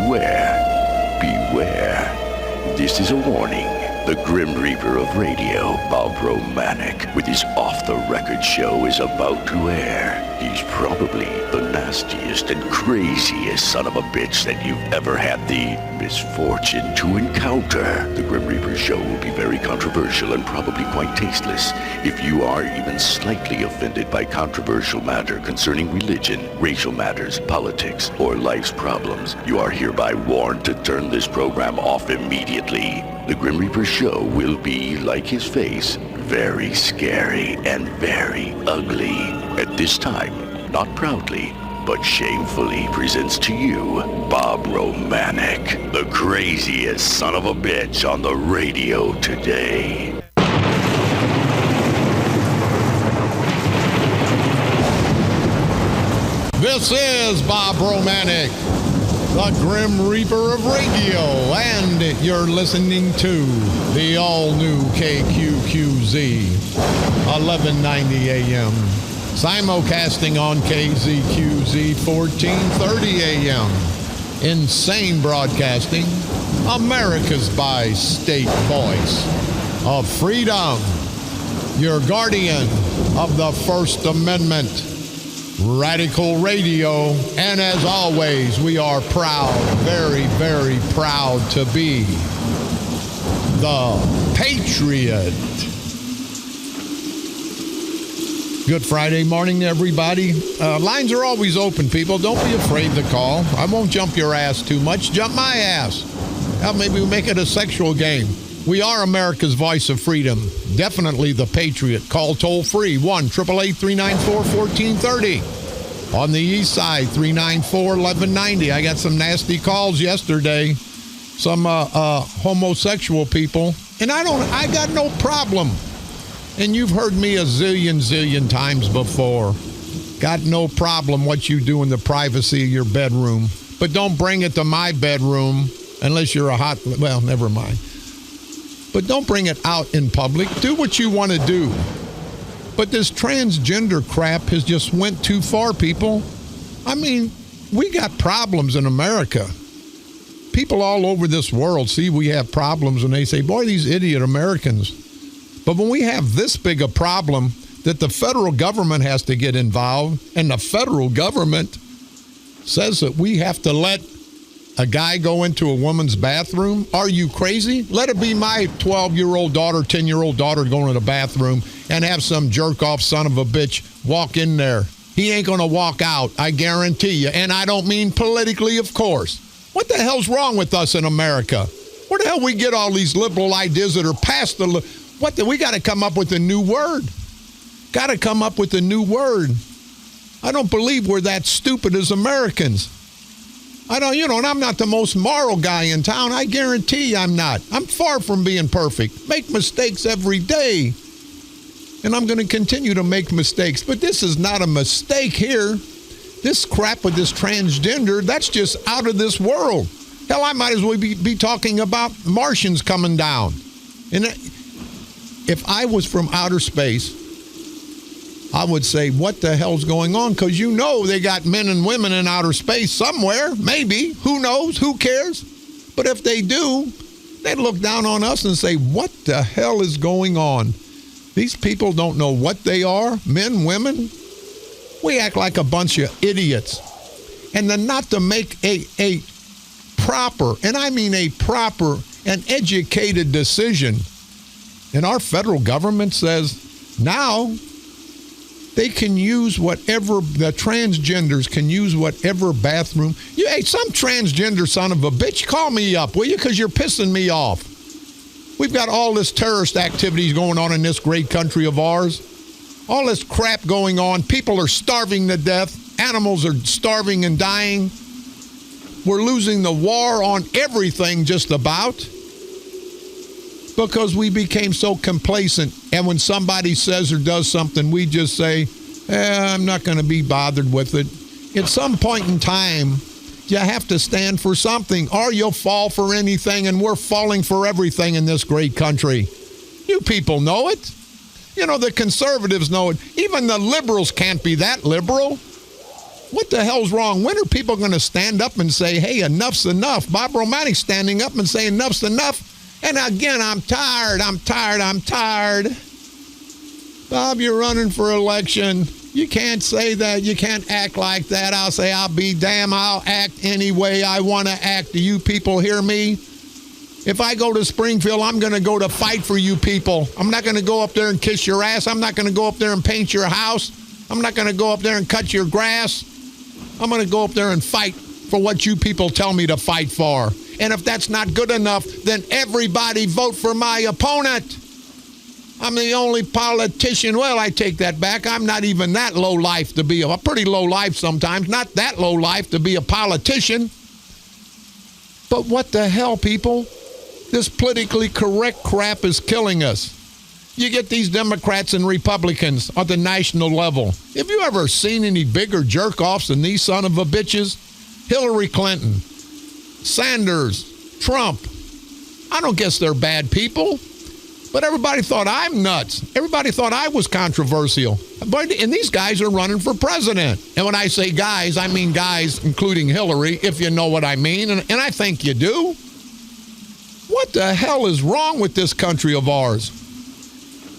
beware, beware. This is a warning. The Grim Reaper of radio, Bob Romanik, with his off-the-record show is about to air. He's probably the nastiest and craziest son of a bitch that you've ever had the misfortune to encounter. The Grim Reaper show will be very controversial and probably quite tasteless. If you are even slightly offended by controversial matter concerning religion, racial matters, politics, or life's problems, you are hereby warned to turn this program off immediately. The Grim Reaper show will be, like his face, very scary and very ugly. At this time, not proudly, but shamefully presents to you Bob Romanik, the craziest son of a bitch on the radio today. This is Bob Romanik, the Grim Reaper of radio, and you're listening to the all-new KQQZ, 1190 AM, simulcasting on KZQZ, 1430 AM. Insane Broadcasting, America's bi-state voice of freedom, your guardian of the First Amendment. Radical Radio, and as always, we are proud, very, very proud to be the Patriot. Good Friday morning, everybody. Lines are always open, people. Don't be afraid to call. I won't jump your ass too much. Jump my ass. Hell, maybe we make it a sexual game. We are America's voice of freedom. Definitely the Patriot. Call toll free 1-888-394-1430. On the east side, 394-1190. I got some nasty calls yesterday. Some homosexual people. And I got no problem. And you've heard me a zillion times before. Got no problem what you do in the privacy of your bedroom. But don't bring it to my bedroom unless you're well, never mind. But don't bring it out in public. Do what you want to do. But this transgender crap has just went too far, people. I mean, we got problems in America. People all over this world see we have problems and they say, boy, these idiot Americans. But when we have this big a problem that the federal government has to get involved, and the federal government says that we have to let a guy go into a woman's bathroom? Are you crazy? Let it be my 12-year-old daughter, 10-year-old daughter going to the bathroom and have some jerk-off son of a bitch walk in there. He ain't going to walk out, I guarantee you. And I don't mean politically, of course. What the hell's wrong with us in America? Where the hell we get all these liberal ideas that are past the... we got to come up with a new word. Got to come up with a new word. I don't believe we're that stupid as Americans. I don't, and I'm not the most moral guy in town. I guarantee you I'm not. I'm far from being perfect. Make mistakes every day. And I'm going to continue to make mistakes. But this is not a mistake here. This crap with this transgender, that's just out of this world. Hell, I might as well be talking about Martians coming down. And if I was from outer space, I would say, what the hell's going on? Because they got men and women in outer space somewhere. Maybe. Who knows? Who cares? But if they do, they'd look down on us and say, what the hell is going on? These people don't know what they are. Men, women. We act like a bunch of idiots. And then not to make a proper, and I mean a proper and educated decision. And our federal government says, now they can use whatever, the transgenders can use whatever bathroom. Hey, some transgender son of a bitch, call me up, will you? Because you're pissing me off. We've got all this terrorist activities going on in this great country of ours. All this crap going on. People are starving to death. Animals are starving and dying. We're losing the war on everything just about. Because we became so complacent, and when somebody says or does something, we just say, I'm not going to be bothered with it. At some point in time, you have to stand for something, or you'll fall for anything, and we're falling for everything in this great country. You people know it. The conservatives know it. Even the liberals can't be that liberal. What the hell's wrong? When are people going to stand up and say, hey, enough's enough? Bob Romanik standing up and saying enough's enough. And again, I'm tired. Bob, you're running for election. You can't say that. You can't act like that. I'll say, I'll be damned. I'll act any way I want to act. Do you people hear me? If I go to Springfield, I'm going to go to fight for you people. I'm not going to go up there and kiss your ass. I'm not going to go up there and paint your house. I'm not going to go up there and cut your grass. I'm going to go up there and fight for what you people tell me to fight for. And if that's not good enough, then everybody vote for my opponent. I'm the only politician. Well, I take that back. I'm not even that low life to be a pretty low life sometimes. Not that low life to be a politician. But what the hell, people? This politically correct crap is killing us. You get these Democrats and Republicans at the national level. Have you ever seen any bigger jerk-offs than these son of a bitches? Hillary Clinton, Sanders, Trump. I don't guess they're bad people. But everybody thought I'm nuts. Everybody thought I was controversial. And these guys are running for president. And when I say guys, I mean guys, including Hillary, if you know what I mean. And I think you do. What the hell is wrong with this country of ours?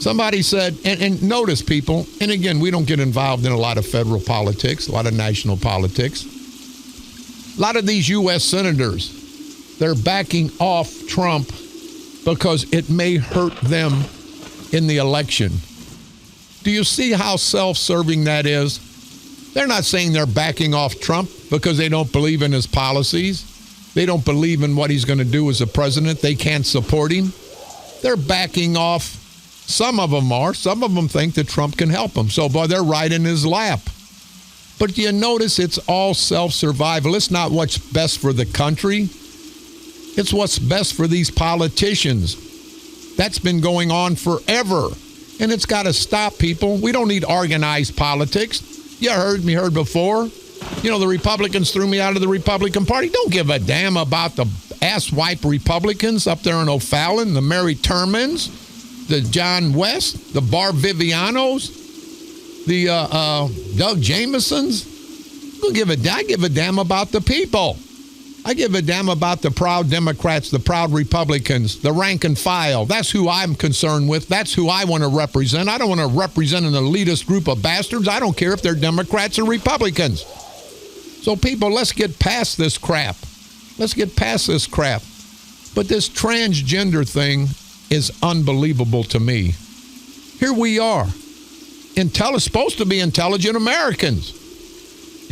Somebody said, and notice, people, and again, we don't get involved in a lot of federal politics, a lot of national politics. A lot of these U.S. senators, they're backing off Trump because it may hurt them in the election. Do you see how self-serving that is? They're not saying they're backing off Trump because they don't believe in his policies. They don't believe in what he's going to do as a president. They can't support him. They're backing off. Some of them are. Some of them think that Trump can help them. So, boy, they're right in his lap. But you notice it's all self-survival. It's not what's best for the country. It's what's best for these politicians. That's been going on forever. And it's got to stop, people. We don't need organized politics. You heard me before. You know, the Republicans threw me out of the Republican Party. Don't give a damn about the asswipe Republicans up there in O'Fallon, the Mary Termins, the John West, the Bar Vivianos, the Doug Jamesons. I give a damn about the people. I give a damn about the proud Democrats, the proud Republicans, the rank and file. That's who I'm concerned with. That's who I want to represent. I don't want to represent an elitist group of bastards. I don't care if they're Democrats or Republicans. So, people, let's get past this crap. Let's get past this crap. But this transgender thing is unbelievable to me. Here we are. Supposed to be intelligent Americans.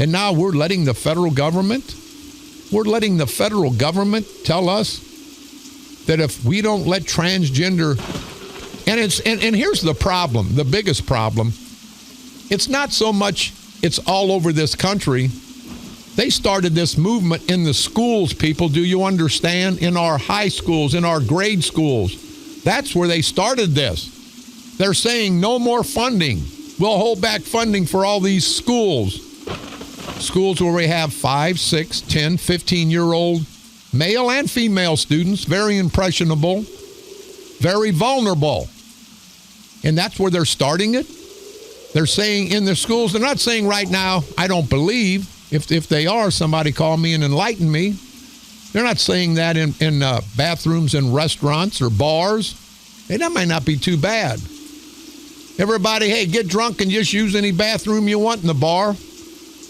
And now we're letting the federal government tell us that if we don't let transgender, and here's the problem, the biggest problem, it's not so much it's all over this country. They started this movement in the schools, people, do you understand? In our high schools, in our grade schools. That's where they started this. They're saying no more funding. We'll hold back funding for all these schools. Schools where we have 5, 6, 10, 15-year-old male and female students, very impressionable, very vulnerable. And that's where they're starting it. They're saying in the schools, they're not saying right now, I don't believe. If they are, somebody call me and enlighten me. They're not saying that in bathrooms in restaurants or bars. Hey, that might not be too bad. Everybody, hey, get drunk and just use any bathroom you want in the bar.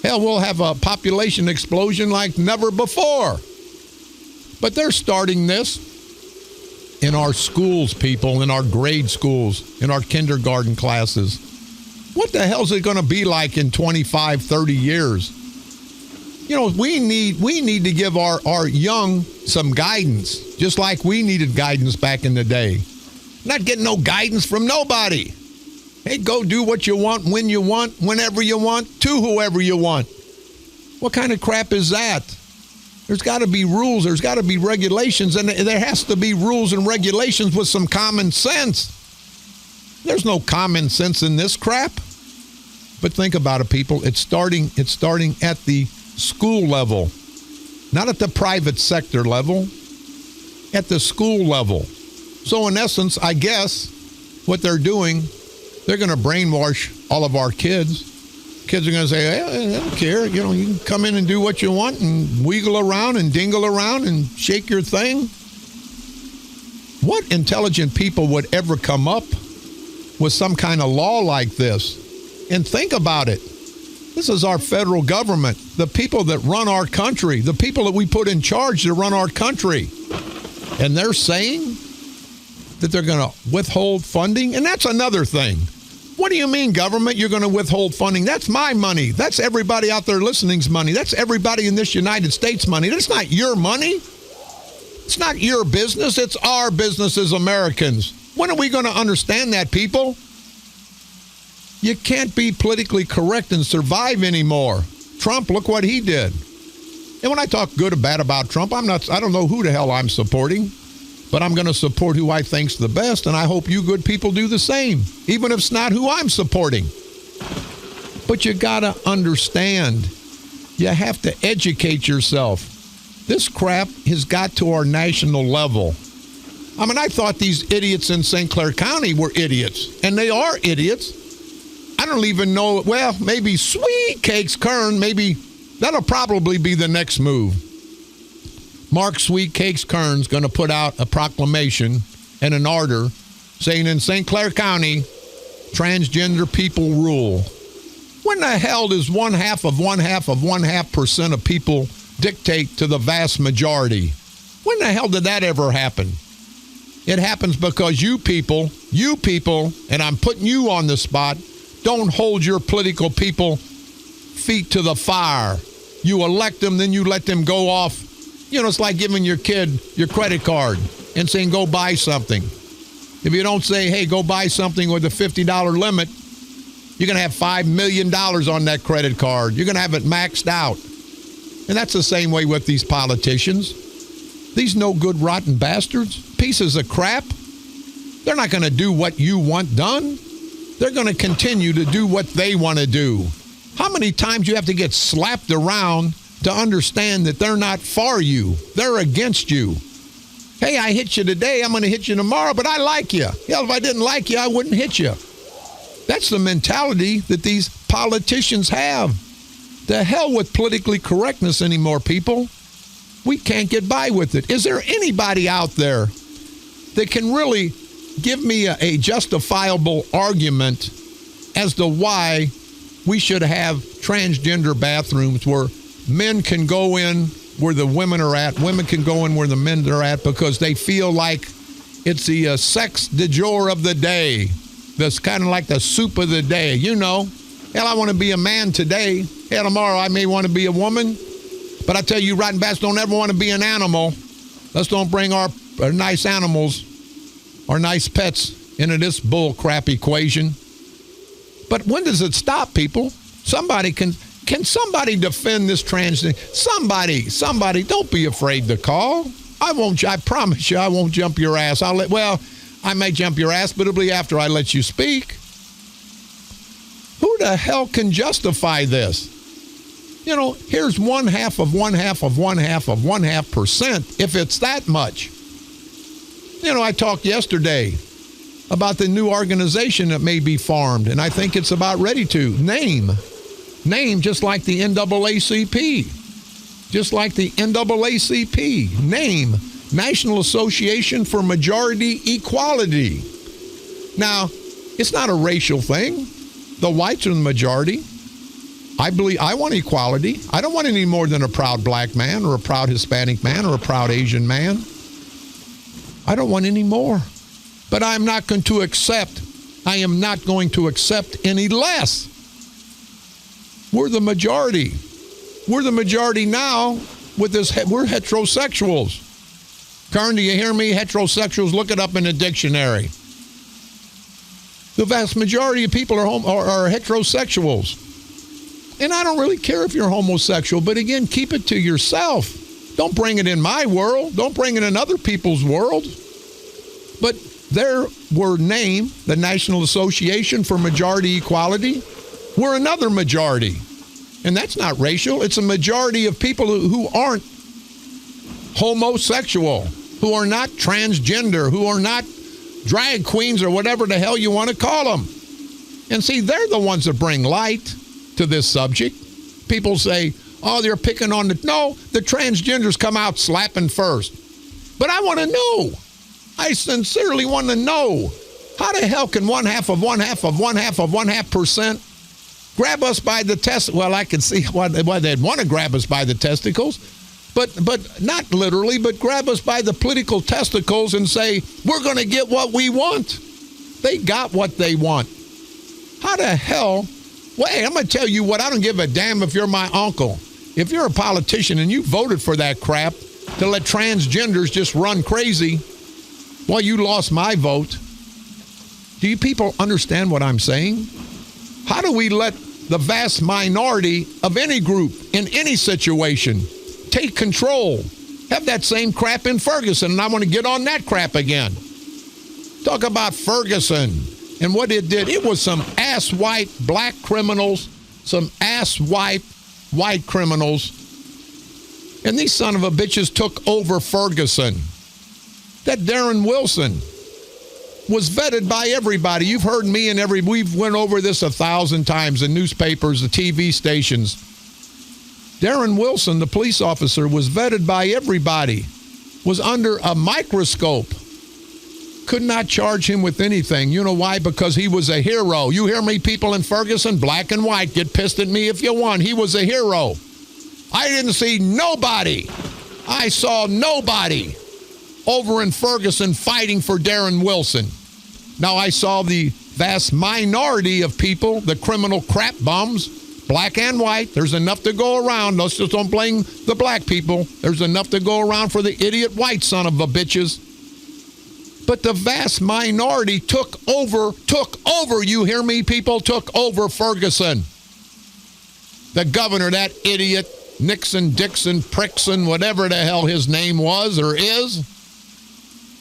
Hell, we'll have a population explosion like never before. But they're starting this in our schools, people, in our grade schools, in our kindergarten classes. What the hell is it going to be like in 25, 30 years? You know, we need to give our young some guidance, just like we needed guidance back in the day. Not getting no guidance from nobody. Hey, go do what you want, when you want, whenever you want, to whoever you want. What kind of crap is that? There's got to be rules. There's got to be regulations. And there has to be rules and regulations with some common sense. There's no common sense in this crap. But think about it, people. It's starting at the school level. Not at the private sector level. At the school level. So in essence, I guess what they're doing, they're going to brainwash all of our kids. Kids are going to say, hey, I don't care. You know, you can come in and do what you want and wiggle around and dingle around and shake your thing. What intelligent people would ever come up with some kind of law like this? And think about it. This is our federal government, the people that run our country, the people that we put in charge to run our country. And they're saying that they're going to withhold funding? And that's another thing. What do you mean, government, you're going to withhold funding? That's my money. That's everybody out there listening's money. That's everybody in this United States money. That's not your money. It's not your business. It's our business as Americans. When are we going to understand that, people? You can't be politically correct and survive anymore. Trump, look what he did. And when I talk good or bad about Trump, I don't know who the hell I'm supporting, but I'm going to support who I think's the best, and I hope you good people do the same, even if it's not who I'm supporting. But you got to understand, you have to educate yourself. This crap has got to our national level. I mean, I thought these idiots in St. Clair County were idiots, and they are idiots. I don't even know, well, maybe Sweet Cakes Kern, maybe that'll probably be the next move. Mark Sweet Cakes Kern's going to put out a proclamation and an order saying in St. Clair County, transgender people rule. When the hell does 1/2% of people dictate to the vast majority? When the hell did that ever happen? It happens because you people, and I'm putting you on the spot, don't hold your political people feet to the fire. You elect them, then you let them go off. You know, it's like giving your kid your credit card and saying, go buy something. If you don't say, hey, go buy something with a $50 limit, you're going to have $5 million on that credit card. You're going to have it maxed out. And that's the same way with these politicians. These no good, rotten bastards, pieces of crap, they're not going to do what you want done. They're going to continue to do what they want to do. How many times you have to get slapped around to understand that they're not for you? They're against you. Hey, I hit you today, I'm going to hit you tomorrow, but I like you. Hell, if I didn't like you, I wouldn't hit you. That's the mentality that these politicians have. The hell with politically correctness anymore, people. We can't get by with it. Is there anybody out there that can really give me a justifiable argument as to why we should have transgender bathrooms where men can go in where the women are at, women can go in where the men are at because they feel like it's the sex du jour of the day. That's kind of like the soup of the day, you know. Hell, I want to be a man today. Hell, tomorrow I may want to be a woman. But I tell you, rotten bastards, don't ever want to be an animal. Let's don't bring our nice animals, our nice pets, into this bull crap equation. But when does it stop, people? Somebody can somebody defend this trans thing? Somebody, don't be afraid to call. I promise you, I won't jump your ass. I may jump your ass, but it'll be after I let you speak. Who the hell can justify this? You know, here's 1/2%, if it's that much. You know, I talked yesterday about the new organization that may be formed, and I think it's about ready to. Name just like the NAACP. Just like the NAACP. Name, National Association for Majority Equality. Now, it's not a racial thing. The whites are the majority. I want equality. I don't want any more than a proud black man or a proud Hispanic man or a proud Asian man. I don't want any more. But I am not going to accept any less. We're the majority. We're the majority now with this. We're heterosexuals. Kern, do you hear me? Heterosexuals, look it up in the dictionary. The vast majority of people are heterosexuals. And I don't really care if you're homosexual, but again, keep it to yourself. Don't bring it in my world. Don't bring it in other people's world. But there were named the National Association for Majority Equality. We're another majority. And that's not racial. It's a majority of people who aren't homosexual, who are not transgender, who are not drag queens or whatever the hell you want to call them. And see, they're the ones that bring light. to this subject. People say, oh, they're picking on no, the transgenders come out slapping first. But I want to know. I sincerely want to know. How the hell can 1/2% grab us by the testicles? Well, I can see why they'd want to grab us by the testicles, but not literally, but grab us by the political testicles and say, we're going to get what we want. They got what they want. How the hell? Well, hey, I'm going to tell you what, I don't give a damn if you're my uncle. If you're a politician and you voted for that crap to let transgenders just run crazy, well, you lost my vote. Do you people understand what I'm saying? How do we let the vast minority of any group in any situation take control? Have that same crap in Ferguson, and I want to get on that crap again. Talk about Ferguson and what it did. It was some ass-white black criminals, some ass-white white criminals, and these son of a bitches took over Ferguson. That Darren Wilson was vetted by everybody. You've heard me and we've went over this 1,000 times in newspapers, the TV stations. Darren Wilson, the police officer, was vetted by everybody, was under a microscope. Could not charge him with anything. You know why? Because he was a hero. You hear me, people in Ferguson, black and white, get pissed at me if you want. He was a hero. I didn't see nobody. I saw nobody over in Ferguson fighting for Darren Wilson. Now, I saw the vast minority of people, the criminal crap bums, black and white. There's enough to go around. Let's just don't blame the black people. There's enough to go around for the idiot white son of a bitches. But the vast minority took over, you hear me, people, took over Ferguson. The governor, that idiot, Nixon, Dixon, Prickson, whatever the hell his name was or is,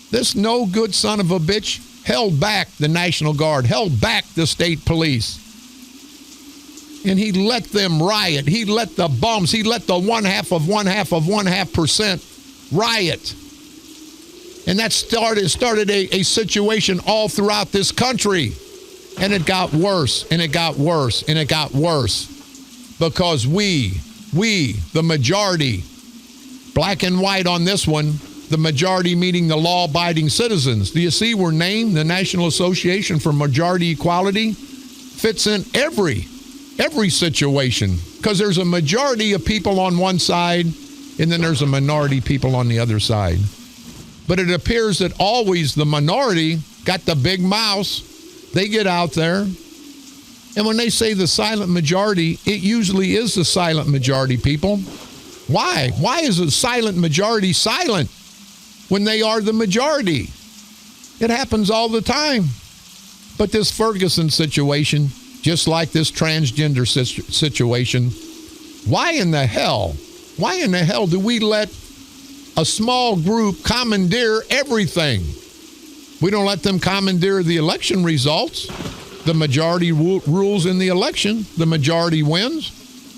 this no good son of a bitch held back the National Guard, held back the state police. And he let them riot. He let the bums, he let the 1/2% riot. And that started a situation all throughout this country. And it got worse, and it got worse, and it got worse. Because we, the majority, black and white on this one, the majority meaning the law-abiding citizens. Do you see we're named the National Association for Majority Equality? Fits in every situation. Because there's a majority of people on one side, and then there's a minority of people on the other side. But it appears that always the minority got the big mouse. They get out there. And when they say the silent majority, it usually is the silent majority, people. Why? Why is the silent majority silent when they are the majority? It happens all the time. But this Ferguson situation, just like this transgender situation, why in the hell do we let a small group commandeer everything? We don't let them commandeer the election results. The majority rules in the election. The majority wins.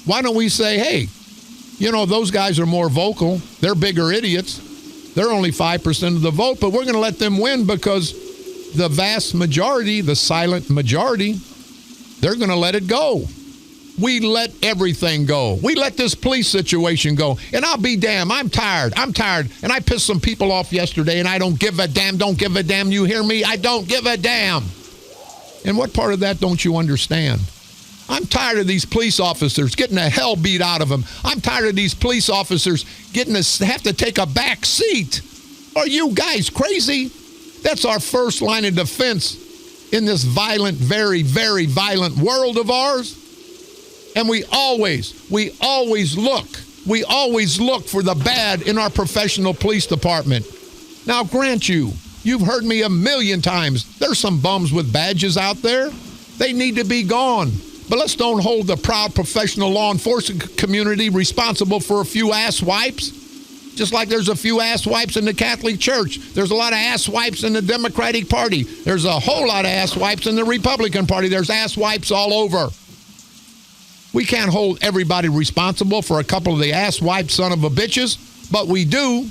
Why don't we say, hey, you know, those guys are more vocal. They're bigger idiots. They're only 5% of the vote, but we're going to let them win because the vast majority, the silent majority, they're going to let it go. We let everything go. We let this police situation go. And I'll be damned. I'm tired. And I pissed some people off yesterday, and I don't give a damn. Don't give a damn. You hear me? I don't give a damn. And what part of that don't you understand? I'm tired of these police officers getting the hell beat out of them. I'm tired of these police officers have to take a back seat. Are you guys crazy? That's our first line of defense in this violent, very, very violent world of ours. And we always look for the bad in our professional police department. Now, grant you've heard me a million times. There's some bums with badges out there. They need to be gone. But let's don't hold the proud professional law enforcement community responsible for a few ass wipes. Just like there's a few ass wipes in the Catholic Church. There's a lot of ass wipes in the Democratic Party. There's a whole lot of ass wipes in the Republican Party. There's ass wipes all over. We can't hold everybody responsible for a couple of the ass wiped son of a bitches, but we do.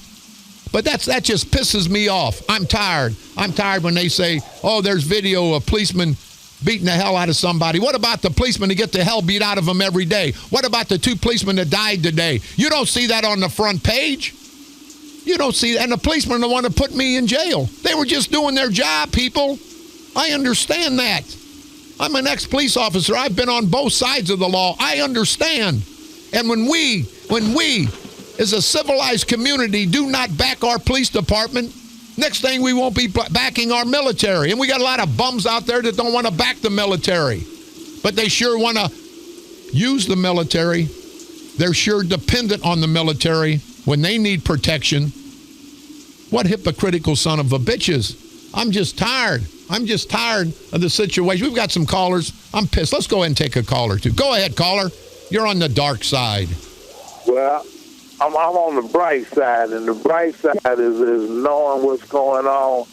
But that just pisses me off. I'm tired. I'm tired when they say, oh, there's video of policemen beating the hell out of somebody? What about the policemen that get the hell beat out of them every day? What about the 2 policemen that died today? You don't see that on the front page. You don't see that. And the policemen are the one that put me in jail. They were just doing their job, people. I understand that. I'm an ex-police officer. I've been on both sides of the law. I understand. And when we, as a civilized community, do not back our police department, next thing we won't be backing our military. And we got a lot of bums out there that don't want to back the military. But they sure want to use the military. They're sure dependent on the military when they need protection. What hypocritical son of a bitches. I'm just tired. I'm just tired of the situation. We've got some callers. I'm pissed. Let's go ahead and take a call or two. Go ahead, caller. You're on the dark side. Well, I'm on the bright side, and the bright side is knowing what's going on.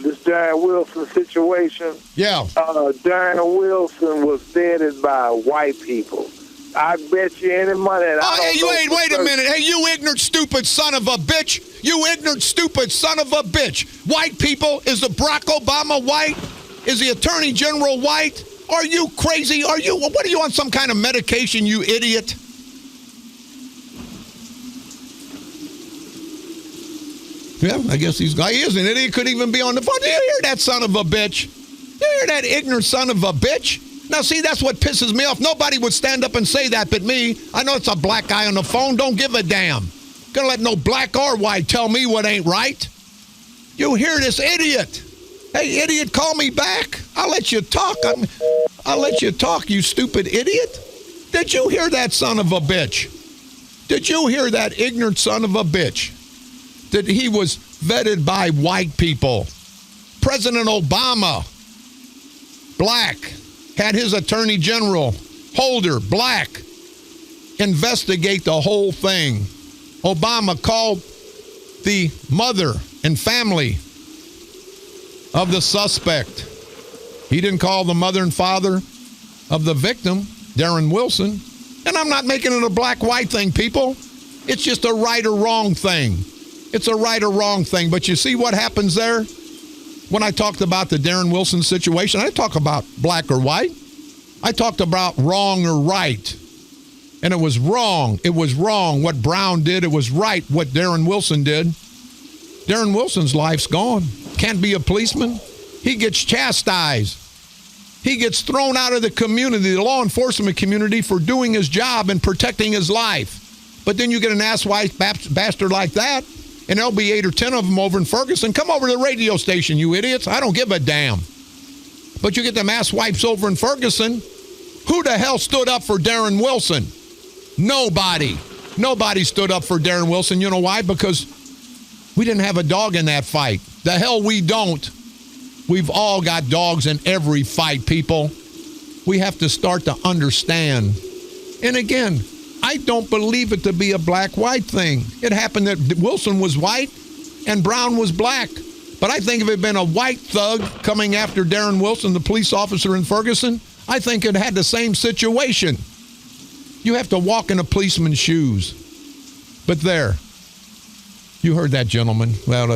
This Darren Wilson situation. Yeah. Darren Wilson was vetted by white people. I bet you any money. Wait a minute. Hey, you ignorant, stupid son of a bitch. You ignorant, stupid son of a bitch. White people? Is the Barack Obama white? Is the Attorney General white? Are you crazy? What are you on, some kind of medication, you idiot? Yeah, I guess he is an idiot. Could even be on the phone. Do you hear that son of a bitch? Do you hear that ignorant son of a bitch? Now, see, that's what pisses me off. Nobody would stand up and say that but me. I know it's a black guy on the phone. Don't give a damn. Gonna let no black or white tell me what ain't right. You hear this idiot. Hey, idiot, call me back. I'll let you talk. I'll let you talk, you stupid idiot. Did you hear that son of a bitch? Did you hear that ignorant son of a bitch? That he was vetted by white people. President Obama, black, had his Attorney General, Holder, black, investigate the whole thing. Obama called the mother and family of the suspect. He didn't call the mother and father of the victim, Darren Wilson. And I'm not making it a black-white thing, people. It's just a right or wrong thing. It's a right or wrong thing. But you see what happens there? When I talked about the Darren Wilson situation, I didn't talk about black or white. I talked about wrong or right. And it was wrong. It was wrong what Brown did. It was right what Darren Wilson did. Darren Wilson's life's gone. Can't be a policeman. He gets chastised. He gets thrown out of the community, the law enforcement community, for doing his job and protecting his life. But then you get an asswipe bastard like that, and there'll be 8 or 10 of them over in Ferguson. Come over to the radio station, you idiots. I don't give a damn. But you get them asswipes over in Ferguson. Who the hell stood up for Darren Wilson? Nobody. Nobody stood up for Darren Wilson. You know why? Because we didn't have a dog in that fight. The hell we don't. We've all got dogs in every fight, people. We have to start to understand. And again, I don't believe it to be a black-white thing. It happened that Wilson was white and Brown was black. But I think if it had been a white thug coming after Darren Wilson, the police officer in Ferguson, I think it had the same situation. You have to walk in a policeman's shoes. But there. You heard that, gentleman. Well,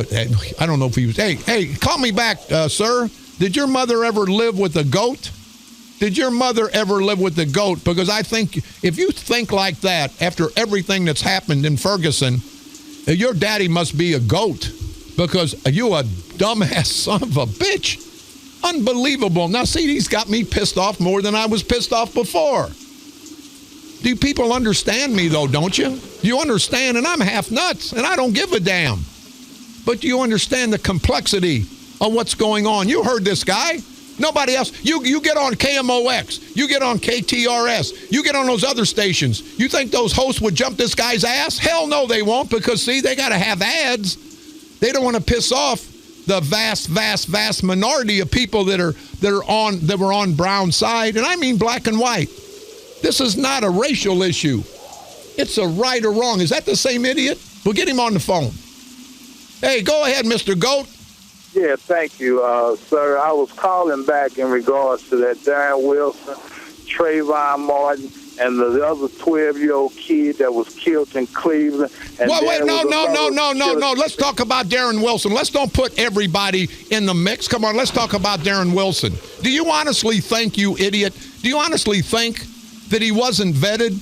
I don't know if he was... Hey, call me back, sir. Did your mother ever live with a goat? Did your mother ever live with a goat? Because I think if you think like that after everything that's happened in Ferguson, your daddy must be a goat because you a dumbass son of a bitch. Unbelievable. Now, see, he's got me pissed off more than I was pissed off before. Do people understand me, though, don't you? You understand, and I'm half nuts, and I don't give a damn. But do you understand the complexity of what's going on? You heard this guy. Nobody else. You get on KMOX. You get on KTRS. You get on those other stations. You think those hosts would jump this guy's ass? Hell no, they won't, because, see, they got to have ads. They don't want to piss off the vast minority of people that were on Brown's side, and I mean black and white. This is not a racial issue. It's a right or wrong. Is that the same idiot? We'll get him on the phone. Hey, go ahead, Mr. Goat. Yeah, thank you, sir. I was calling back in regards to that Darren Wilson, Trayvon Martin, and the other 12-year-old kid that was killed in Cleveland. And Well, wait, no. no. Let's talk about Darren Wilson. Let's don't put everybody in the mix. Come on, let's talk about Darren Wilson. Do you honestly think, you idiot, do you honestly think that he wasn't vetted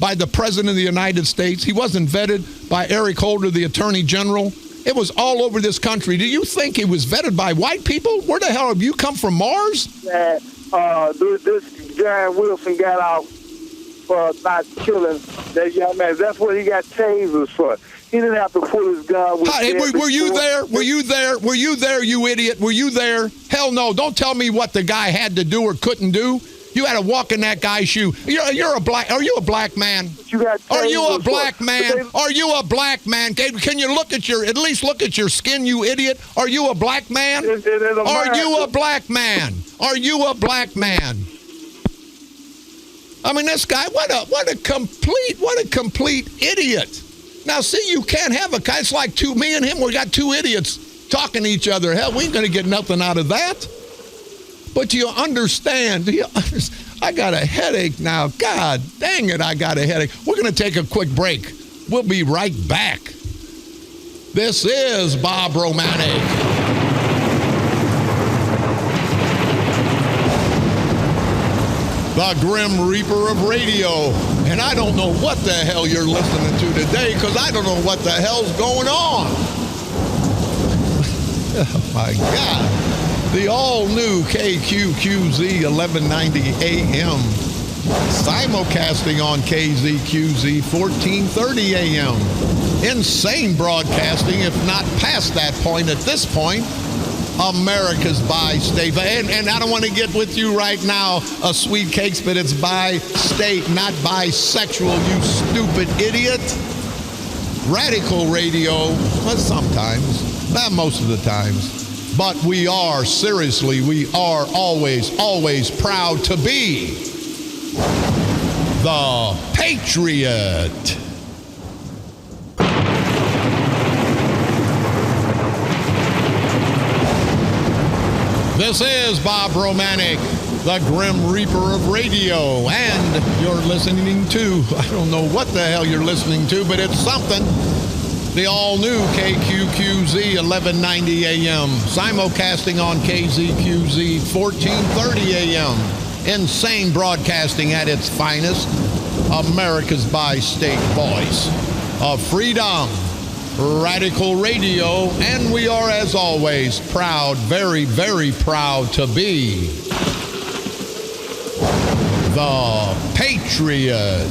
by the President of the United States? He wasn't vetted by Eric Holder, the Attorney General? It was all over this country. Do you think he was vetted by white people? Where the hell have you come from, Mars? This Darren Wilson got out for not killing that young man. That's what he got tasers for. He didn't have to pull his gun. Were you there? Were you there? Were you there, you idiot? Were you there? Hell no. Don't tell me what the guy had to do or couldn't do. You had to walk in that guy's shoe. Are you a black man? Are you a black man? Are you a black man? Can you at least look at your skin, you idiot? Are you a black man? Are you a black man? Are you a black man? I mean, this guy, what a complete idiot. Now, see, you can't have a guy. It's like me and him, we got two idiots talking to each other. Hell, we ain't going to get nothing out of that. But do you understand? I got a headache now. God dang it, I got a headache. We're going to take a quick break. We'll be right back. This is Bob Romanik. The Grim Reaper of Radio. And I don't know what the hell you're listening to today, because I don't know what the hell's going on. Oh, my God. The all-new KQQZ 1190 AM. Simulcasting on KZQZ 1430 AM. Insane broadcasting, if not past that point at this point. America's by state. And I don't want to get with you right now, sweet cakes, but it's by state, not bisexual, you stupid idiot. Radical radio, well, sometimes, not most of the times. But we are always proud to be the Patriot. This is Bob Romanik, the Grim Reaper of Radio, and you're listening to, I don't know what the hell you're listening to, but it's something. The all-new KQQZ 1190 AM, simulcasting on KZQZ 1430 AM. Insane broadcasting at its finest. America's by-state voice of freedom. Radical radio, and we are, as always, proud, very, very proud to be the Patriot.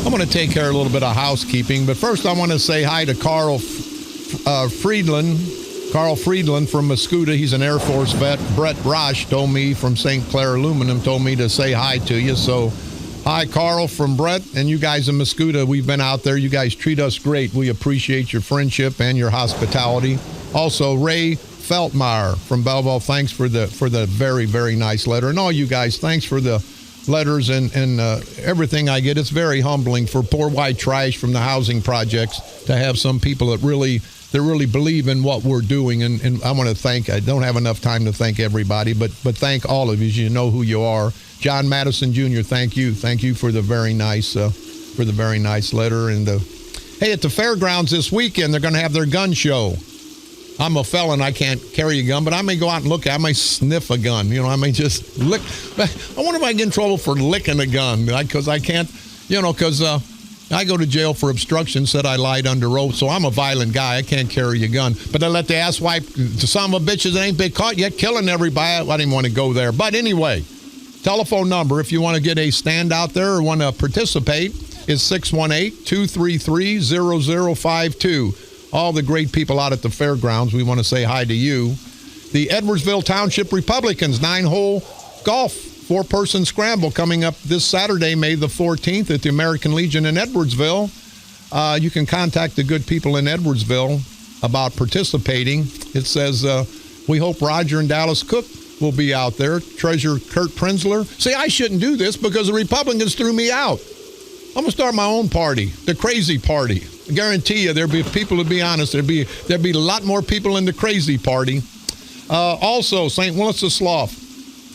I'm going to take care of a little bit of housekeeping, but first I want to say hi to Carl Friedland. Carl Friedland from Mascoutah. He's an Air Force vet. Brett Rosh told me from St. Clair Aluminum, told me to say hi to you. So, hi, Carl from Brett, and you guys in Mascoutah. We've been out there. You guys treat us great. We appreciate your friendship and your hospitality. Also, Ray Feltmeyer from Belleville, thanks for the very, very nice letter. And all you guys, thanks for the letters and everything I get. It's very humbling for poor white trash from the housing projects to have some people that really believe in what we're doing. And I want to thank, I don't have enough time to thank everybody, but thank all of you. You know who you are. John Madison Jr., thank you. Thank you for the very nice letter. And hey, at the fairgrounds this weekend, they're going to have their gun show. I'm a felon. I can't carry a gun, but I may go out and look. I may sniff a gun. You know, I may just lick. I wonder if I get in trouble for licking a gun, because I can't, because I go to jail for obstruction, said I lied under oath, so I'm a violent guy. I can't carry a gun. But I let the asswipe to some of the bitches that ain't been caught yet killing everybody. I didn't want to go there. But anyway, telephone number if you want to get a stand out there or want to participate is 618-233-0052. All the great people out at the fairgrounds, we want to say hi to you. The Edwardsville Township Republicans 9-hole golf 4-person scramble coming up this Saturday, May the 14th at the American Legion in Edwardsville. You can contact the good people in Edwardsville about participating. It says, we hope Roger and Dallas Cook will be out there. Treasurer Kurt Prenzler. See, I shouldn't do this because the Republicans threw me out. I'm going to start my own party, the crazy party. I guarantee you there'll be people, to be honest, there'll be a lot more people in the crazy party. Also, St. Willis of Slough,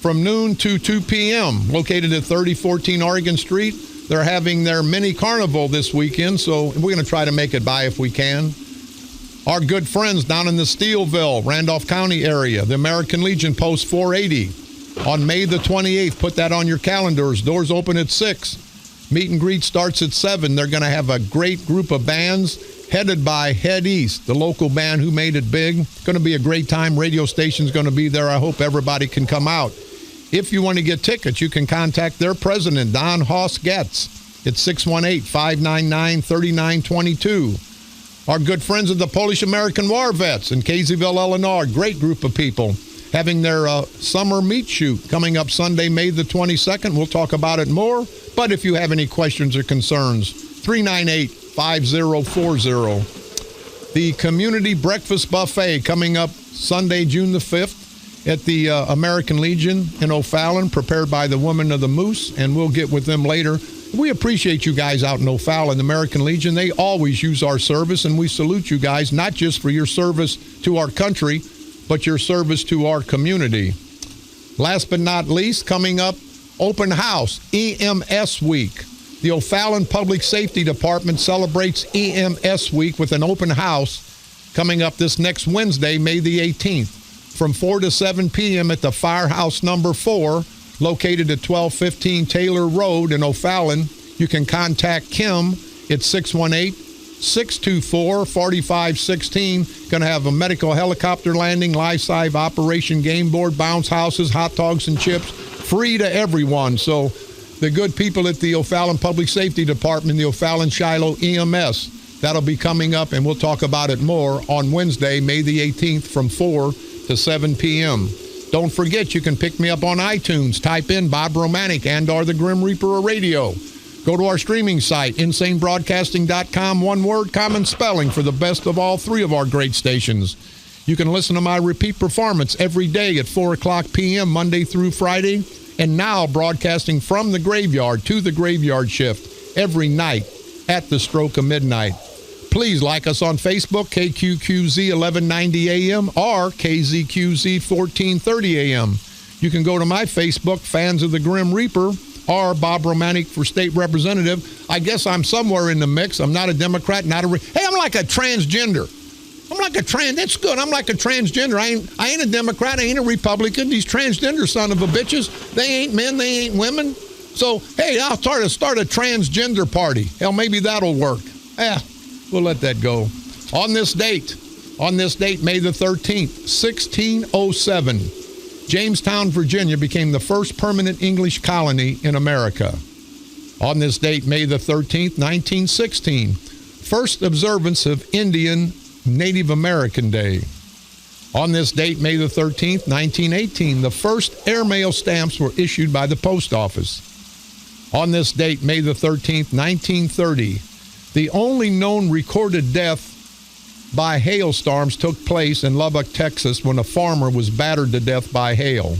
from noon to 2 p.m., located at 3014 Oregon Street. They're having their mini carnival this weekend, so we're going to try to make it by if we can. Our good friends down in the Steelville, Randolph County area, the American Legion Post 480, on May the 28th. Put that on your calendars. Doors open at 6. Meet and greet starts at 7. They're going to have a great group of bands headed by Head East, the local band who made it big. It's going to be a great time. Radio station's going to be there. I hope everybody can come out. If you want to get tickets, you can contact their president, Don Haas-Getz, at 618-599-3922. Our good friends of the Polish-American War Vets in Caseyville, Illinois, great group of people, having their summer meat shoot coming up Sunday, May the 22nd. We'll talk about it more. But if you have any questions or concerns, 398-5040. The Community Breakfast Buffet coming up Sunday, June the 5th. At the American Legion in O'Fallon, prepared by the Women of the Moose, and we'll get with them later. We appreciate you guys out in O'Fallon, the American Legion. They always use our service, and we salute you guys, not just for your service to our country, but your service to our community. Last but not least, coming up, open house, EMS Week. The O'Fallon Public Safety Department celebrates EMS Week with an open house coming up this next Wednesday, May the 18th. From 4 to 7 p.m. at the Firehouse Number 4, located at 1215 Taylor Road in O'Fallon. You can contact Kim at 618-624-4516. Going to have a medical helicopter landing, live operation, game board, bounce houses, hot dogs and chips, free to everyone. So the good people at the O'Fallon Public Safety Department, the O'Fallon Shiloh EMS, that'll be coming up, and we'll talk about it more on Wednesday, May the 18th from 4 to 7 p.m. Don't forget, you can pick me up on iTunes. Type in Bob Romanik and/or the Grim Reaper of Radio. Go to our streaming site, insanebroadcasting.com. One word, common spelling, for the best of all three of our great stations. You can listen to my repeat performance every day at 4 o'clock p.m., Monday through Friday. And now broadcasting from the graveyard to the graveyard shift every night at the stroke of midnight. Please like us on Facebook, KQQZ 1190 AM or KZQZ 1430 AM. You can go to my Facebook, Fans of the Grim Reaper, or Bob Romanik for State Representative. I guess I'm somewhere in the mix. I'm not a Democrat, hey, I'm like a transgender. That's good. I'm like a transgender. I ain't a Democrat. I ain't a Republican. These transgender son of a bitches, they ain't men, they ain't women. So, hey, I'll start a transgender party. Hell, maybe that'll work. Yeah. We'll let that go. On this date, May the 13th, 1607, Jamestown, Virginia became the first permanent English colony in America. On this date, May the 13th, 1916, first observance of Indian Native American Day. On this date, May the 13th, 1918, the first airmail stamps were issued by the post office. On this date, May the 13th, 1930, the only known recorded death by hailstorms took place in Lubbock, Texas, when a farmer was battered to death by hail.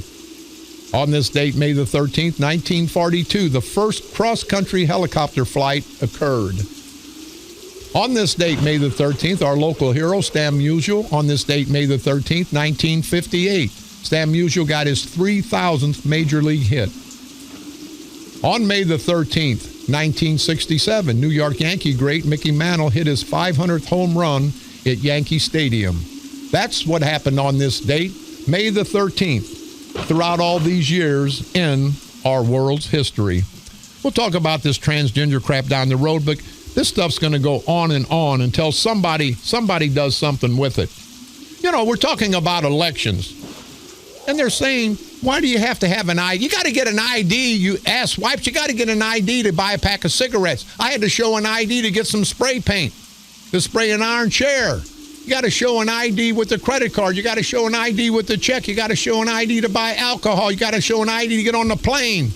On this date, May the 13th, 1942, the first cross-country helicopter flight occurred. On this date, May the 13th, our local hero, Stan Musial. On this date, May the 13th, 1958, Stan Musial got his 3,000th major league hit. On May the 13th, 1967, New York Yankee great Mickey Mantle hit his 500th home run at Yankee Stadium. That's what happened on this date, May the 13th, throughout all these years in our world's history. We'll talk about this transgender crap down the road, but this stuff's going to go on and on until somebody does something with it. You know, we're talking about elections, and they're saying, why do you have to have an ID? You got to get an ID, you asswipes. You got to get an ID to buy a pack of cigarettes. I had to show an ID to get some spray paint, to spray an iron chair. You got to show an ID with the credit card. You got to show an ID with the check. You got to show an ID to buy alcohol. You got to show an ID to get on the plane.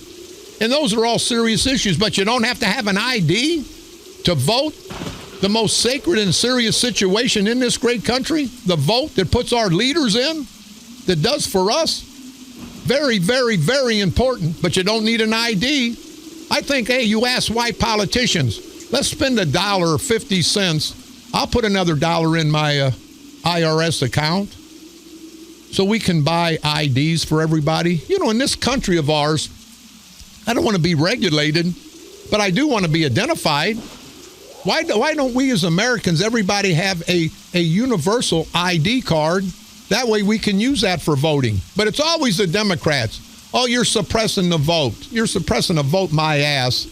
And those are all serious issues, but you don't have to have an ID to vote. The most sacred and serious situation in this great country, the vote that puts our leaders in, that does for us. Very, very, very important, but you don't need an ID. I think, hey, you ask white politicians, let's spend $1 or 50 cents. I'll put another $1 in my IRS account. so we can buy IDs for everybody. You know, in this country of ours, I don't want to be regulated, but I do want to be identified. Why don't we as Americans, everybody have a universal ID card? That way we can use that for voting. But it's always the Democrats. Oh, you're suppressing the vote. You're suppressing the vote, my ass.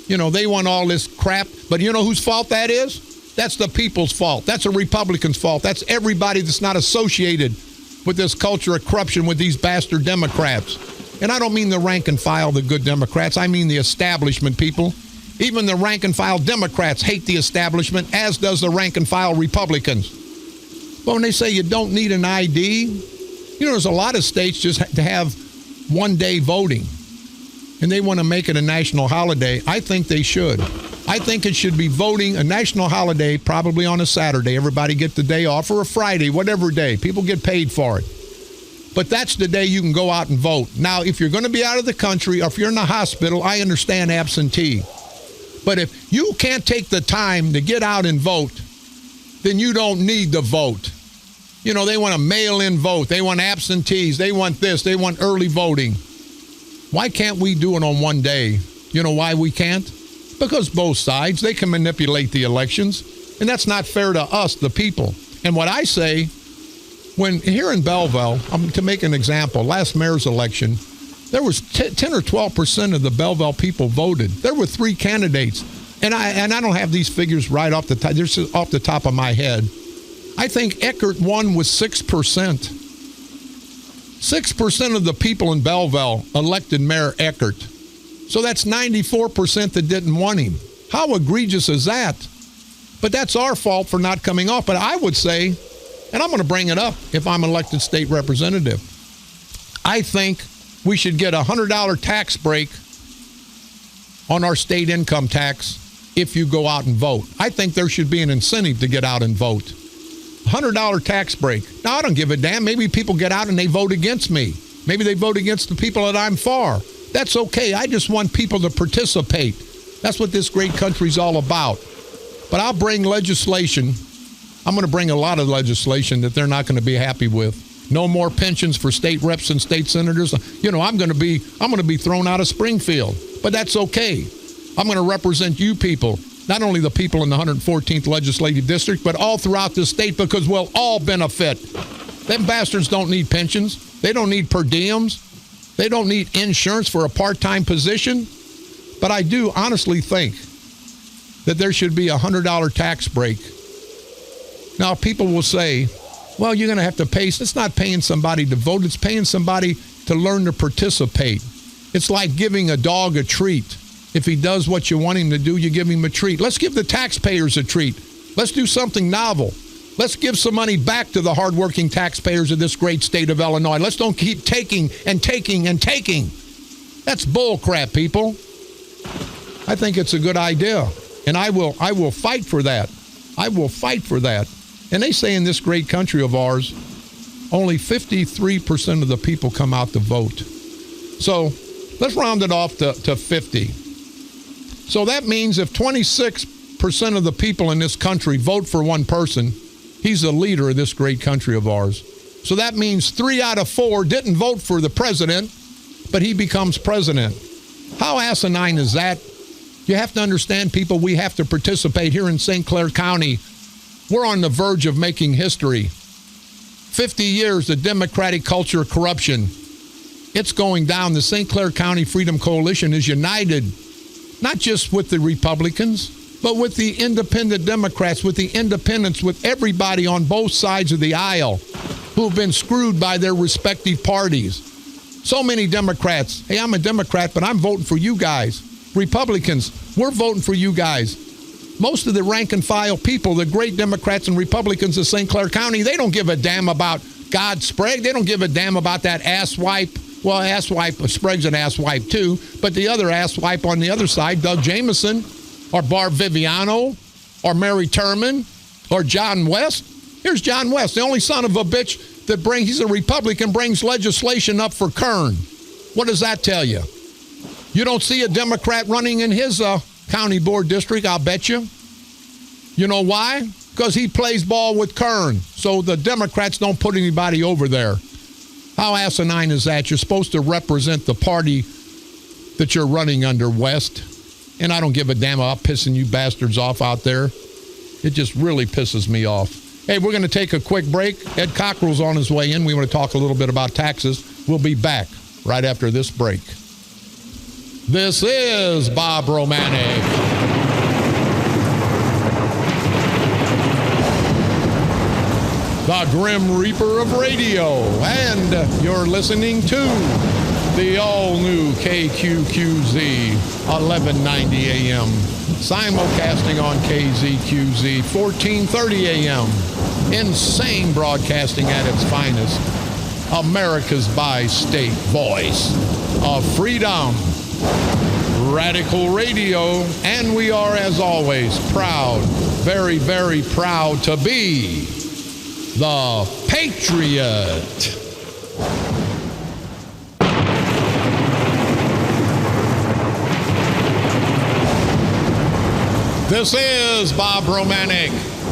You know, they want all this crap. But you know whose fault that is? That's the people's fault. That's a Republican's fault. That's everybody that's not associated with this culture of corruption with these bastard Democrats. And I don't mean the rank and file, the good Democrats. I mean the establishment people. Even the rank and file Democrats hate the establishment, as does the rank and file Republicans. But when they say you don't need an ID, you know, there's a lot of states just to have one-day voting, and they want to make it a national holiday. I think they should. I think it should be voting, a national holiday, probably on a Saturday. Everybody get the day off, or a Friday, whatever day. People get paid for it. But that's the day you can go out and vote. Now, if you're going to be out of the country, or if you're in the hospital, I understand absentee. But if you can't take the time to get out and vote, then you don't need to vote. You know, they want a mail-in vote. They want absentees. They want this. They want early voting. Why can't we do it on one day? You know why we can't? Because both sides, they can manipulate the elections. And that's not fair to us, the people. And what I say, when here in Belleville, to make an example, last mayor's election, there was 10 or 12% of the Belleville people voted. There were 3 candidates. And I don't have these figures right off the top. They're just off the top of my head. I think Eckert won with 6%. 6% of the people in Belleville elected Mayor Eckert. So that's 94% that didn't want him. How egregious is that? But that's our fault for not coming off. But I would say, and I'm going to bring it up if I'm elected state representative, I think we should get a $100 tax break on our state income tax if you go out and vote. I think there should be an incentive to get out and vote. $100 tax break. Now, I don't give a damn. Maybe people get out and they vote against me. Maybe they vote against the people that I'm for. That's okay. I just want people to participate. That's what this great country's all about. But I'll bring legislation. I'm going to bring a lot of legislation that they're not going to be happy with. No more pensions for state reps and state senators. You know, I'm going to be thrown out of Springfield. But that's okay. I'm going to represent you people. Not only the people in the 114th legislative district, but all throughout the state, because we'll all benefit. Them bastards don't need pensions. They don't need per diems. They don't need insurance for a part-time position. But I do honestly think that there should be a $100 tax break. Now, people will say, well, you're going to have to pay. It's not paying somebody to vote. It's paying somebody to learn to participate. It's like giving a dog a treat. If he does what you want him to do, you give him a treat. Let's give the taxpayers a treat. Let's do something novel. Let's give some money back to the hardworking taxpayers of this great state of Illinois. Let's don't keep taking and taking and taking. That's bull crap, people. I think it's a good idea, and I will fight for that. I will fight for that. And they say in this great country of ours, only 53% of the people come out to vote. So let's round it off to 50. So that means if 26% of the people in this country vote for one person, he's the leader of this great country of ours. So that means 3 out of 4 didn't vote for the president, but he becomes president. How asinine is that? You have to understand, people, we have to participate here in St. Clair County. We're on the verge of making history. 50 years, the democratic culture of corruption. It's going down. The St. Clair County Freedom Coalition is united, not just with the Republicans, but with the independent Democrats, with the independents, with everybody on both sides of the aisle who've been screwed by their respective parties. So many Democrats. Hey, I'm a Democrat, but I'm voting for you guys. Republicans, we're voting for you guys. Most of the rank and file people, the great Democrats and Republicans of St. Clair County, they don't give a damn about God Sprague. They don't give a damn about that asswipe. Well, asswipe, Sprague's an asswipe too, but the other asswipe on the other side, Doug Jamison, or Barb Viviano, or Mary Turman, or John West. Here's John West, the only son of a bitch that he's a Republican, brings legislation up for Kern. What does that tell you? You don't see a Democrat running in his county board district, I'll bet you. You know why? Because he plays ball with Kern, so the Democrats don't put anybody over there. How asinine is that? You're supposed to represent the party that you're running under, West. And I don't give a damn about pissing you bastards off out there. It just really pisses me off. Hey, we're going to take a quick break. Ed Cockrell's on his way in. We want to talk a little bit about taxes. We'll be back right after this break. This is Bob Romanik. The Grim Reaper of Radio. And you're listening to the all-new KQQZ 1190 AM. Simulcasting on KZQZ 1430 AM. Insane broadcasting at its finest. America's bi-state voice of freedom. Radical Radio. And we are, as always, proud, very, very proud to be the Patriot. This is Bob Romanik,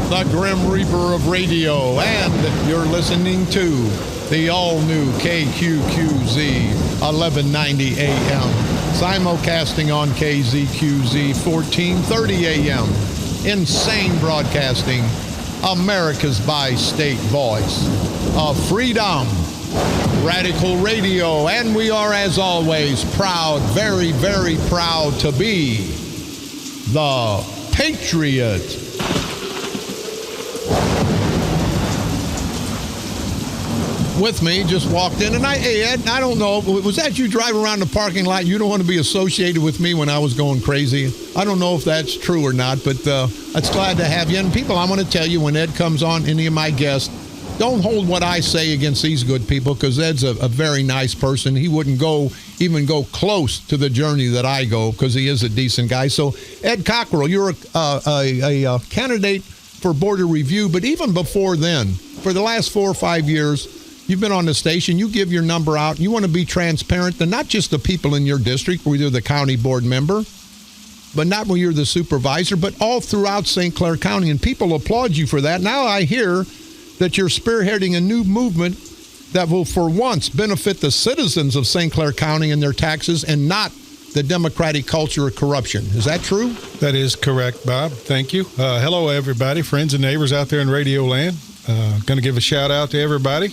the Grim Reaper of Radio, and you're listening to the all-new KQQZ 1190 AM, simulcasting on KZQZ 1430 AM. Insane broadcasting, America's bi-state voice of freedom, Radical Radio, and we are, as always, proud, very, very proud to be the Patriot. With me, just walked in, and hey, Ed, I don't know, was that you driving around the parking lot? You don't want to be associated with me when I was going crazy. I don't know if that's true or not, but it's glad to have you. And people, I want to tell you, when Ed comes on, any of my guests, don't hold what I say against these good people, because Ed's a very nice person. He wouldn't even go close to the journey that I go, because he is a decent guy. So, Ed Cockrell, you're a candidate for Board of Review, but even before then, for the last 4 or 5 years, you've been on the station, you give your number out, you want to be transparent, and not just the people in your district where you're the county board member, but not when you're the supervisor, but all throughout St. Clair County, and people applaud you for that. Now I hear that you're spearheading a new movement that will for once benefit the citizens of St. Clair County and their taxes, and not the democratic culture of corruption. Is that true? That is correct, Bob. Thank you. Hello, everybody, friends and neighbors out there in Radio Land. Going to give a shout out to everybody.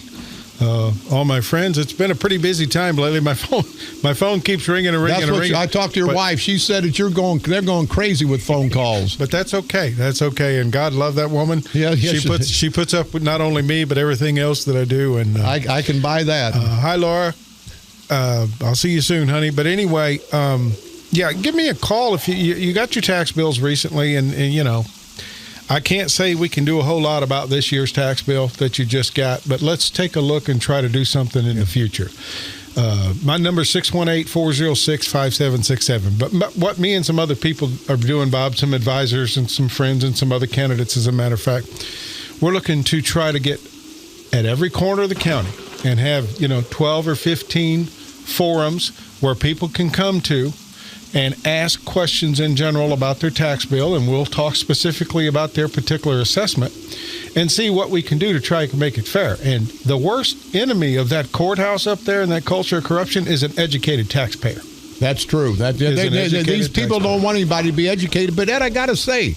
All my friends. It's been a pretty busy time lately. My phone keeps ringing and ringing. That's and what ringing. I talked to your wife. She said that they're going crazy with phone calls. But that's okay. That's okay. And God love that woman. Yeah, she puts up with not only me but everything else that I do. And I can buy that. Hi, Laura. I'll see you soon, honey. But anyway, give me a call if you got your tax bills recently, and you know. I can't say we can do a whole lot about this year's tax bill that you just got, but let's take a look and try to do something in the future. My number is 618-406-5767. But what me and some other people are doing, Bob, some advisors and some friends and some other candidates, as a matter of fact, we're looking to try to get at every corner of the county and have, 12 or 15 forums where people can come to and ask questions in general about their tax bill, and we'll talk specifically about their particular assessment and see what we can do to try to make it fair. And the worst enemy of that courthouse up there and that culture of corruption is an educated taxpayer. That's true. These people don't want anybody to be educated. But, Ed, I got to say,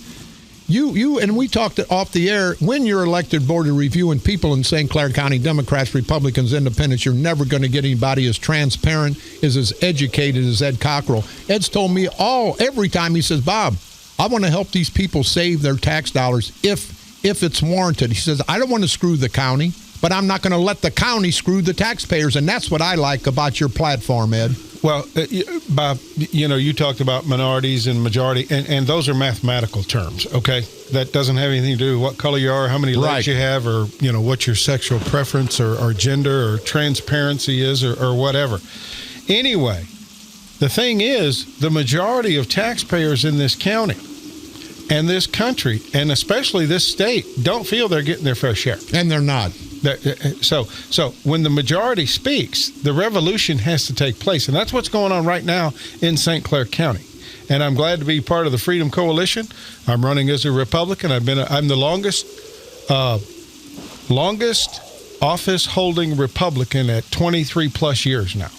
you and we talked off the air, when you're elected Board of Review and people in St. Clair County, Democrats, Republicans, Independents, you're never going to get anybody as transparent, as educated as Ed Cockrell. Ed's told me every time, he says, Bob, I want to help these people save their tax dollars if it's warranted. He says, I don't want to screw the county, but I'm not going to let the county screw the taxpayers. And that's what I like about your platform, Ed. Well, Bob, you talked about minorities and majority, and those are mathematical terms, okay? That doesn't have anything to do with what color you are, how many legs you have, or, what your sexual preference or gender or transparency is or whatever. Anyway, the thing is, the majority of taxpayers in this county and this country, and especially this state, don't feel they're getting their fair share. And they're not. So when the majority speaks, the revolution has to take place. And that's what's going on right now in St. Clair County. And I'm glad to be part of the Freedom Coalition. I'm running as a Republican. I'm the longest office-holding Republican at 23 plus years now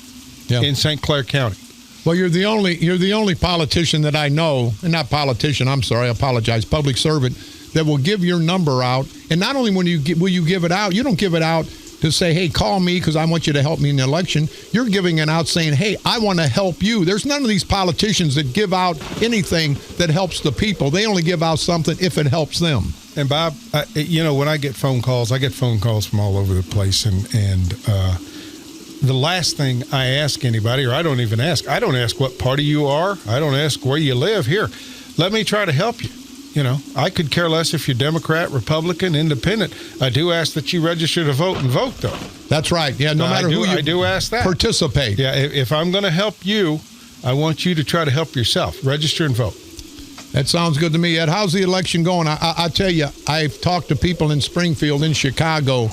in St. Clair County. Well, you're the only politician that I know, and not politician, I'm sorry, I apologize, public servant, that will give your number out. And not only will you give it out, you don't give it out to say, hey, call me because I want you to help me in the election. You're giving it out saying, hey, I want to help you. There's none of these politicians that give out anything that helps the people. They only give out something if it helps them. And Bob, when I get phone calls from all over the place, and the last thing I ask anybody, or I don't ask what party you are. I don't ask where you live. Here, let me try to help you. I could care less if you're Democrat, Republican, Independent. I do ask that you register to vote and vote, though. That's right. Yeah, no matter who you I do ask that. Participate. Yeah, if I'm going to help you, I want you to try to help yourself. Register and vote. That sounds good to me, Ed. How's the election going? I tell you, I've talked to people in Springfield, in Chicago.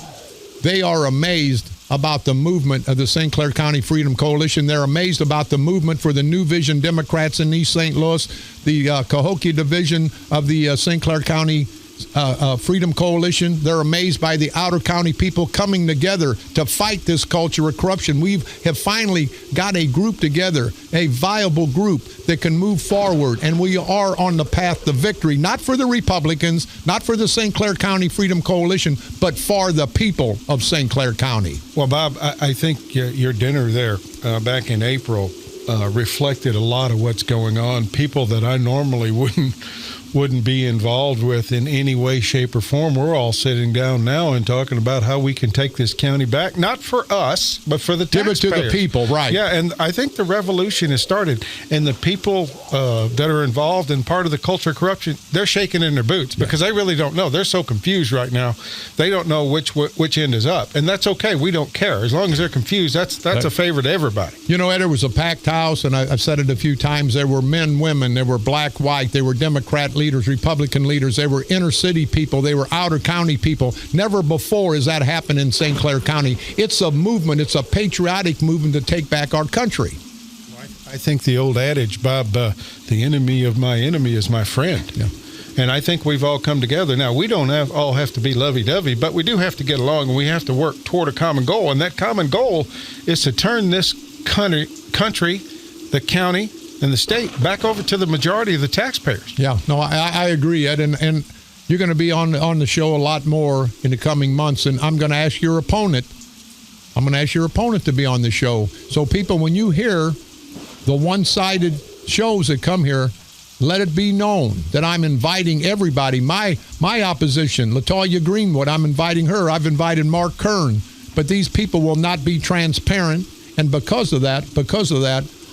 They are amazed about the movement of the St. Clair County Freedom Coalition. They're amazed about the movement for the New Vision Democrats in East St. Louis, the Cahokia division of the St. Clair County Freedom Coalition. They're amazed by the outer county people coming together to fight this culture of corruption. We have finally got a group together, a viable group that can move forward, and we are on the path to victory, not for the Republicans, not for the St. Clair County Freedom Coalition, but for the people of St. Clair County. Well, Bob, I think your dinner there back in April reflected a lot of what's going on. People that I normally wouldn't be involved with in any way, shape, or form. We're all sitting down now and talking about how we can take this county back, not for us, but for the taxpayers. Give it to the people, right. Yeah, and I think the revolution has started, and the people that are involved in part of the culture of corruption, they're shaking in their boots because they really don't know. They're so confused right now. They don't know which end is up, and that's okay. We don't care. As long as they're confused, that's a favor to everybody. Ed, it was a packed house, and I've said it a few times. There were men, women, there were black, white, there were Democrat leaders, Republican leaders, they were inner city people, they were outer county people. Never before has that happened in St. Clair County. It's a movement, it's a patriotic movement to take back our country. I think the old adage, Bob, the enemy of my enemy is my friend. Yeah. And I think we've all come together. Now, we don't all have to be lovey-dovey, but we do have to get along, and we have to work toward a common goal. And that common goal is to turn this country, the county, and the state back over to the majority of the taxpayers. Yeah, no, I agree, Ed, and you're going to be on the show a lot more in the coming months, and I'm going to ask your opponent. To be on the show. So people, when you hear the one-sided shows that come here, let it be known that I'm inviting everybody. My opposition, LaToya Greenwood, I'm inviting her. I've invited Mark Kern. But these people will not be transparent, and because of that,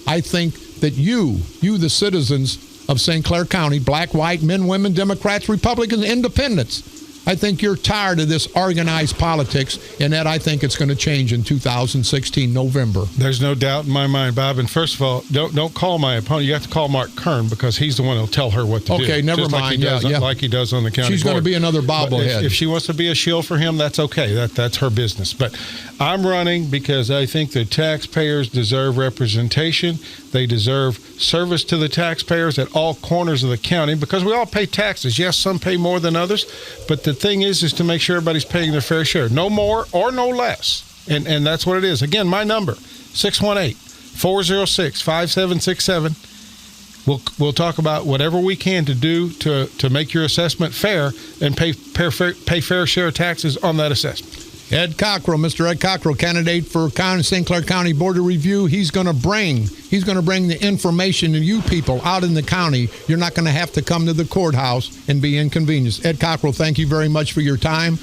I think that you, the citizens of St. Clair County, black, white, men, women, Democrats, Republicans, Independents, I think you're tired of this organized politics, and that I think it's going to change in 2016, November. There's no doubt in my mind, Bob. And first of all, don't call my opponent. You have to call Mark Kern because he's the one who'll tell her what to do. Okay, never mind. Like he does on the county She's board. going to be another bobblehead. If she wants to be a shill for him, that's okay. That's her business. But I'm running because I think the taxpayers deserve representation. They deserve service to the taxpayers at all corners of the county because we all pay taxes. Yes, some pay more than others, but the thing is to make sure everybody's paying their fair share. No more or no less. And that's what it is. Again, my number, 618-406-5767. We'll talk about whatever we can to do to make your assessment fair and pay fair share of taxes on that assessment. Ed Cockrell, Mr. Ed Cockrell, candidate for St. Clair County Board of Review. He's going to bring the information to you people out in the county. You're not going to have to come to the courthouse and be inconvenienced. Ed Cockrell, thank you very much for your time.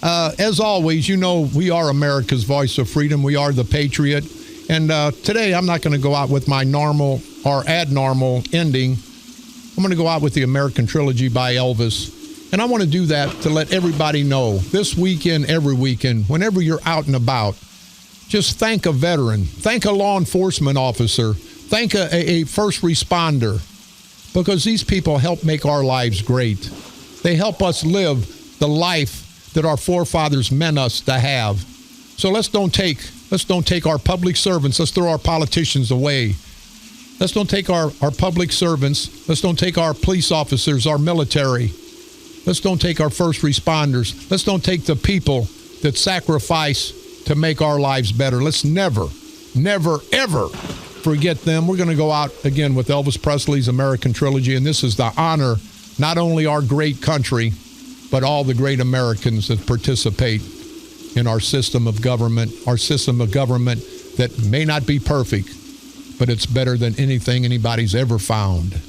As always, we are America's voice of freedom. We are the Patriot. And today I'm not going to go out with my normal or abnormal ending. I'm going to go out with the American Trilogy by Elvis. And I want to do that to let everybody know this weekend, every weekend, whenever you're out and about, just thank a veteran, thank a law enforcement officer, thank a first responder, because these people help make our lives great. They help us live the life that our forefathers meant us to have. So let's don't take our public servants, let's throw our politicians away. Let's don't take our public servants, let's don't take our police officers, our military. Let's don't take our first responders. Let's don't take the people that sacrifice to make our lives better. Let's never, ever forget them. We're going to go out again with Elvis Presley's American Trilogy, and this is to honor not only our great country, but all the great Americans that participate in our system of government that may not be perfect, but it's better than anything anybody's ever found.